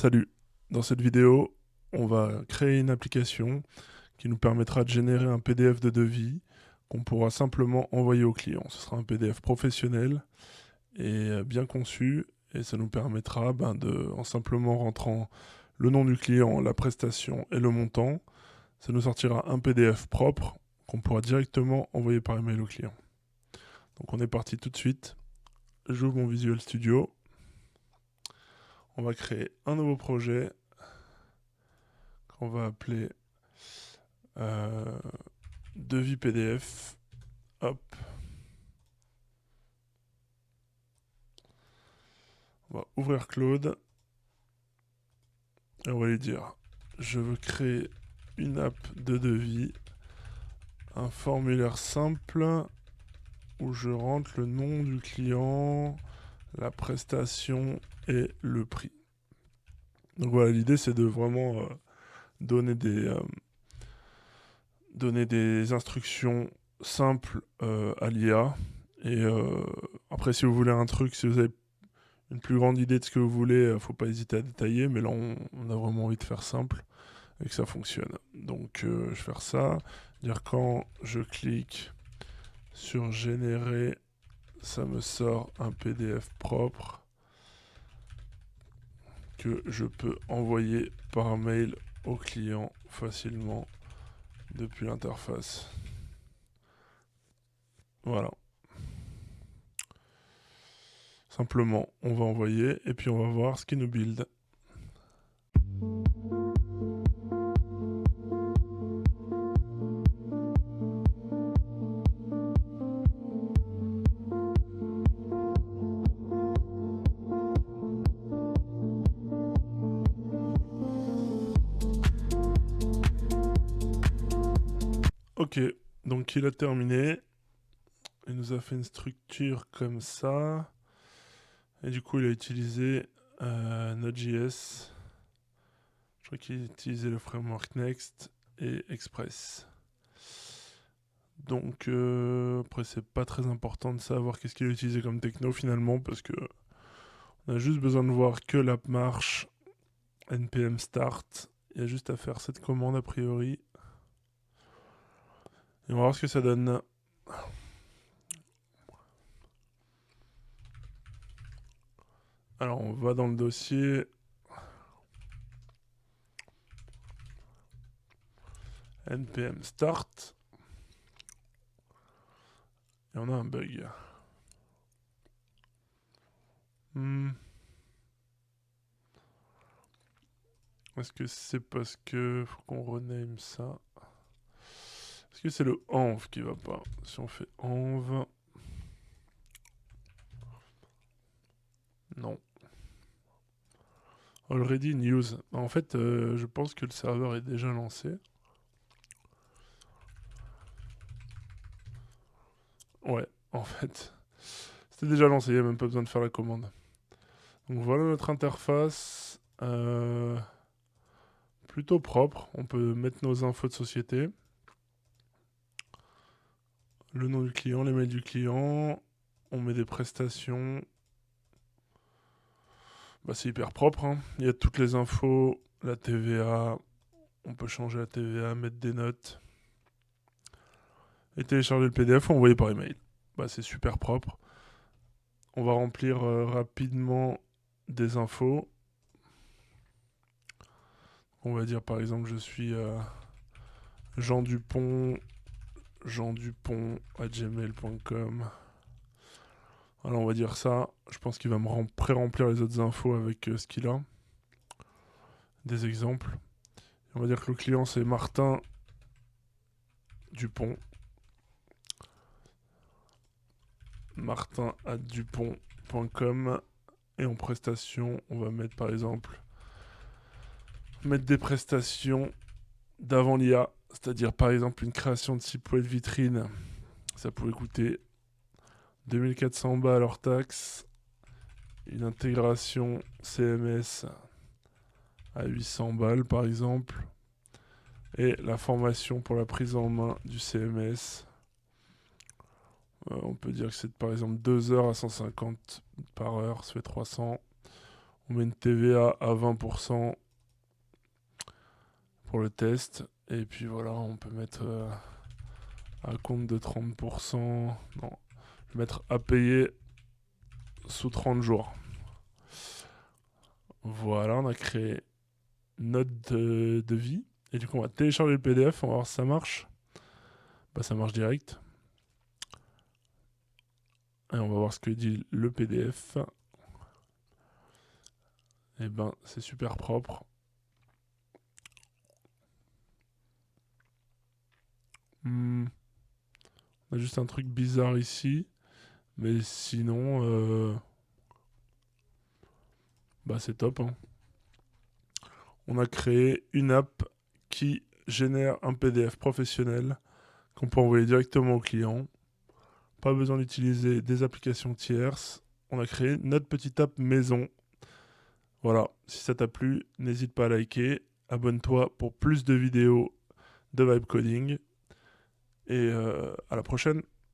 Salut, dans cette vidéo, on va créer une application qui nous permettra de générer un PDF de devis qu'on pourra simplement envoyer au client. Ce sera un PDF professionnel et bien conçu et ça nous permettra en simplement rentrant le nom du client, la prestation et le montant, ça nous sortira un PDF propre qu'on pourra directement envoyer par email au client. Donc on est parti tout de suite. J'ouvre mon Visual Studio. On va créer un nouveau projet qu'on va appeler devis PDF. Hop. On va ouvrir Claude. Et on va lui dire, je veux créer une app de devis, un formulaire simple où je rentre le nom du client, la prestation et le prix. Donc voilà, l'idée c'est de vraiment donner des instructions simples à l'IA. Et après, si vous voulez un truc, si vous avez une plus grande idée de ce que vous voulez, faut pas hésiter à détailler. Mais là, on a vraiment envie de faire simple et que ça fonctionne. Donc, je vais faire ça. Dire quand je clique sur générer, ça me sort un PDF propre que je peux envoyer par mail au client facilement depuis l'interface. Voilà. Simplement, on va envoyer et puis on va voir ce qu'il nous build. Ok, donc il a terminé. Il nous a fait une structure comme ça. Et du coup, il a utilisé Node.js. Je crois qu'il a utilisé le framework Next et Express. Donc, après, c'est pas très important de savoir qu'est-ce qu'il a utilisé comme techno finalement, parce que on a juste besoin de voir que l'app marche. npm start. Il y a juste à faire cette commande a priori. Et on va voir ce que ça donne. Alors, on va dans le dossier. npm start. Et on a un bug. Est-ce que c'est parce que faut qu'on rename ça? Est-ce que c'est le env qui va pas? Si on fait env... Non. Already news. En fait, je pense que le serveur est déjà lancé. Ouais, en fait. C'était déjà lancé, il n'y a même pas besoin de faire la commande. Donc voilà notre interface. Plutôt propre. On peut mettre nos infos de société. Le nom du client, les mails du client. On met des prestations. Bah, c'est hyper propre, hein. Il y a toutes les infos, la TVA. On peut changer la TVA, mettre des notes. Et télécharger le PDF ou envoyer par email. Bah, c'est super propre. On va remplir rapidement des infos. On va dire par exemple je suis Jean Dupont, jeandupont@gmail.com. Alors on va dire ça. Je pense qu'il va me pré-remplir les autres infos avec ce qu'il a. Des exemples. On va dire que le client c'est Martin Dupont. martin@dupont.com. Et en prestation, on va mettre par exemple des prestations d'avant l'IA, c'est-à-dire par exemple une création de site web vitrine, ça pouvait coûter 2400 balles hors taxe, une intégration CMS à 800 balles par exemple, et la formation pour la prise en main du CMS, on peut dire que c'est par exemple 2 heures à 150 par heure, ça fait 300. On met une TVA à 20% pour le test. Et puis voilà, on peut mettre un compte de 30%. Non, je vais mettre à payer sous 30 jours. Voilà, on a créé notre devis. Et du coup, on va télécharger le PDF, on va voir si ça marche. Bah, ça marche direct. Et on va voir ce que dit le PDF. Et ben, c'est super propre. On a juste un truc bizarre ici. Mais sinon, bah, c'est top, hein. On a créé une app qui génère un PDF professionnel qu'on peut envoyer directement au client. Pas besoin d'utiliser des applications tierces. On a créé notre petite app maison. Voilà, si ça t'a plu, n'hésite pas à liker. Abonne-toi pour plus de vidéos de vibe coding. Et à la prochaine.